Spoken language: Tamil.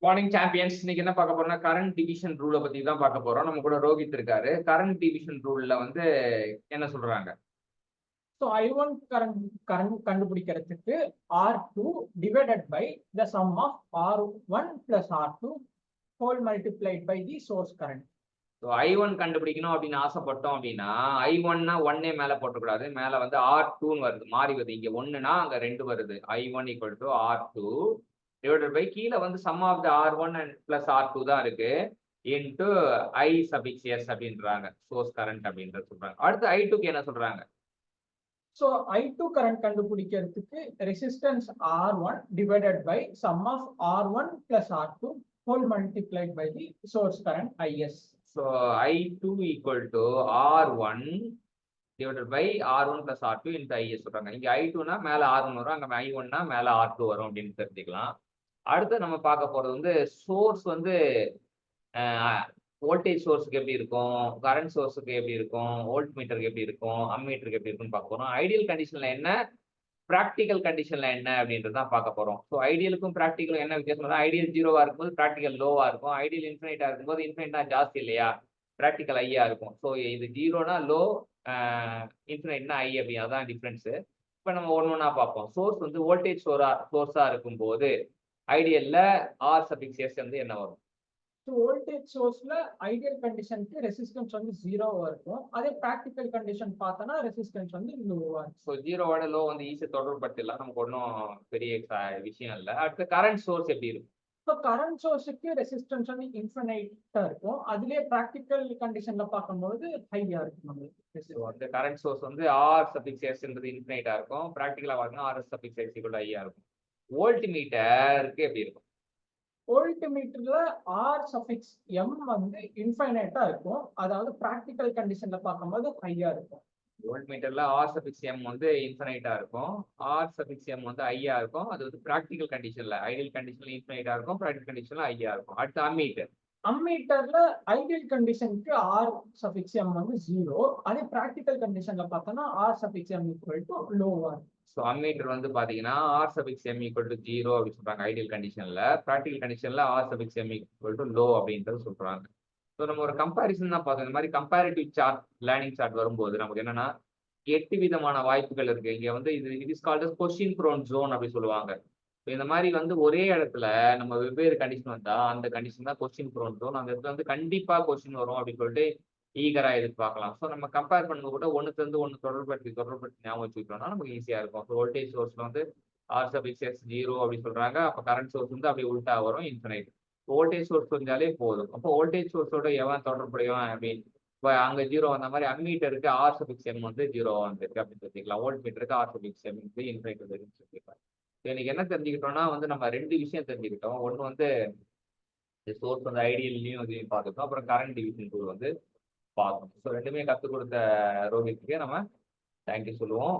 Morning champions. இன்னைக்கு என்ன பார்க்க போறோம்னா கரண்ட் டிவிஷன் ரூலை பத்தி தான் பார்க்க போறோம். நம்ம கூட ரோஹித் இருக்காரு. கரண்ட் டிவிஷன் ரூல்ல வந்து என்ன சொல்றாங்க? So I1 current கண்டுபிடிக்கிறதுக்கு R2 divided by the sum of R1 plus R2 whole multiplied by the source current. So I1 கண்டுபிடிக்கணும் அப்படின்னு ஆசைப்பட்டோம் அப்படின்னா I1னா 1 மேல போட்டக்கூடாது. மேல வந்து R2ன்னு வருது, மாறி வருது. இங்க 1னா அங்க 2 வருது. I1 equal to R2 divided by கீழே வந்து sum of the R1 and plus R2 தான் இருக்கு இன்டு I சபிக்ஸ் எஸ் அப்படின்றாங்க. சோர்ஸ் கரண்ட் அப்படின்றது சொல்றாங்க. அடுத்து I2க்கு என்ன சொல்றாங்க? So I2 current கண்டுபிடிக்கிறதுக்கு resistance R1 divided by sum of R1 plus R2 whole multiplied by the source current IS. So I2 equal to R1 divided by R1 plus R2 into IS சொல்றாங்க. இங்க I2னா மேல R1 வரும், அங்க I1னா மேல R2 வரும் அப்படின்னு தெரிஞ்சுக்கலாம். அடுத்து நம்ம பார்க்க போறது வந்து சோர்ஸ் வந்து வோல்டேஜ் சோர்ஸுக்கு எப்படி இருக்கும், கரண்ட் சோர்ஸுக்கு எப்படி இருக்கும், வோல்ட் மீட்டருக்கு எப்படி இருக்கும், அம்மீட்டருக்கு எப்படி இருக்குன்னு பார்க்க போறோம். ஐடியல் கண்டிஷன்ல என்ன, ப்ராக்டிக்கல் கண்டிஷன்ல என்ன அப்படின்றது தான் பார்க்க போறோம். ஸோ ஐடியலுக்கும் ப்ராக்டிக்கலும் என்ன வித்தியாசம்? ஐடியல் 0வா இருக்கும்போது ப்ராக்டிக்கல் லோவா இருக்கும். ஐடியல் இன்ஃபினைட்டா இருக்கும்போது இன்ஃபினைட்னா ஜாஸ்தி இல்லையா, ப்ராக்டிக்கல் ஐயா இருக்கும். ஸோ இது 0னா லோ, இன்ஃபினைட்னா ஐ அப்படி, அதான் டிஃப்ரென்ஸு. இப்போ நம்ம ஒன்று பார்ப்போம். சோர்ஸ் வந்து வோல்டேஜ் சோர்ஸா இருக்கும்போது ஐடியல்ல ஆர் சபிக்ஸ் எஸ் வந்து என்ன வரும்? So voltage sourceல ideal conditionக்கு resistance வந்து 0வா இருக்கும். அதே practical condition பார்த்தனா resistance வந்து லோவா இருக்கும். ஸோ 0வோட லோ வந்து ஈஸியா தொடர்படுத்திடலாம், நமக்கு ஒன்றும் பெரிய விஷயம் இல்லை. அடுத்து கரண்ட் சோர்ஸ் எப்படி இருக்கும்? இப்போ கரண்ட் சோர்ஸுக்கு ரெசிஸ்டன்ஸ் வந்து இன்ஃபினைட்டா இருக்கும். அதுலயே பிராக்டிக்கல் கண்டிஷன்ல பார்க்கும்போது ஹையா இருக்கும் நம்மளுக்கு. அந்த கரண்ட் சோர்ஸ் வந்து ஆர் சபிக்ஸ் எஸ்ன்றது இன்ஃபினைட்டா இருக்கும். ப்ராக்டிக்கலா பார்த்தீங்கன்னா ஆர்எஸ் சபிக்ஸ் எஸ் ஈக்குவல் ஐயா இருக்கும். வோல்ட் மீட்டருக்கு எப்படி இருக்கும்? வோல்ட் மீட்டர்ல ஆர் சஃபிக்ஸ் எம் வந்து இன்ஃபைனைட்டா இருக்கும். அதாவது பிராக்டிக்கல் கண்டிஷன்ல பார்க்கும்போது ஹையா இருக்கும். வோல்ட் மீட்டர்ல ஆர் சபிக்ஸ் எம் வந்து இன்ஃபினைட்டா இருக்கும், ஆர் சபிக்ஸ் எம் வந்து ஐயா இருக்கும். அது வந்து பிராக்டிக்கல் கண்டிஷன்ல, ஐடியல் கண்டிஷன்ல இன்ஃபினைட்டா இருக்கும், ப்ராக்டிக்கல் கண்டிஷன்ல ஐயா இருக்கும். அடுத்து அம்மீட்டர். அம்மீட்டர்ல ஐடியல் கண்டிஷனுக்கு ஆர் சஃபிக்ஸ் எம் வந்து 0, அதே பிராக்டிக்கல் கண்டிஷன்ல பார்த்தோம்னா ஆர் சஃபிக்ஸ் எம் ஈக்குவல் டு லோவா இருக்கும். ஸோ அம்மீட்டர் வந்து பாத்தீங்கன்னா ஆர் சபிக்ஸ் எம் ஈக்குவல் டு 0 அப்படின்னு சொல்றாங்க ஐடியல் கண்டிஷன்ல. ப்ராக்டிக்கல் கண்டிஷன்ல ஆர் சபிக்ஸ் எம் ஈக்குவல் டு லோ அப்படின்றது சொல்றாங்க. ஸோ நம்ம ஒரு கம்பாரிசன் தான் பார்த்தோம். இந்த மாதிரி கம்பேரிட்டிவ் சார்ட், லேர்னிங் சார்ட் வரும்போது நமக்கு என்னன்னா 8 விதமான வாய்ப்புகள் இருக்கு. இங்க வந்து இது is called as question prone zone அப்படி சொல்லுவாங்க. இந்த மாதிரி வந்து ஒரே இடத்துல நம்ம வெவ்வேறு கண்டிஷன் வந்தா அந்த கண்டிஷன் தான் கொஸ்டின் ப்ரோன் ஜோன். அந்த இடத்துல வந்து கண்டிப்பா கொஸ்டின் வரும் அப்படின்னு சொல்லிட்டு ஈகரா எதிர்பார்க்கலாம். ஸோ நம்ம கம்பேர் பண்ணும்போது கூட ஒன்றுல இருந்து ஒன்று தொடர்படுத்தி ஞாபகம் வச்சுக்கிட்டோம்னா நமக்கு ஈஸியா இருக்கும். ஸோ வோல்டேஜ் சோர்ஸ்ல வந்து ஆர் சபிக்ஸ் எஸ் 0 அப்படின்னு சொல்றாங்க. அப்போ கரண்ட் சோர்ஸ் வந்து அப்படியே உல்டா வரும், இன்ஃபினைட். வோல்டேஜ் சோர்ஸ் வந்தாலே போதும். அப்போ வோல்டேஜ் சோர்ஸோட எவன் தொடர்புடையவன் அப்படின்னு இப்போ அங்கே 0 வந்த மாதிரி அம்மீட்டருக்கு ஆர் சபிக்ஸ் எம் வந்து 0 வந்துருக்கு அப்படின்னு சொல்லிக்கலாம். வோல்ட் மீட்டருக்கு ஆர் சபிக்ஸ் எம் வந்து இன்ஃபினைட் வந்துருக்குன்னு சொல்லிக்கலாம். இன்னைக்கு என்ன தெரிஞ்சுக்கிட்டோம்னா வந்து நம்ம 2 விஷயம் தெரிஞ்சுக்கிட்டோம். ஒன்று வந்து சோர்ஸ் வந்து ஐடியல்லையும் இதையும் பார்த்துட்டோம். அப்புறம் கரண்ட் டிவிஷன் ரூல் வந்து பார்க்கணும். ஸோ ரெண்டுமே கற்றுக் கொடுத்த ரோஹித்துக்கு நம்ம தேங்க்யூ சொல்லுவோம்.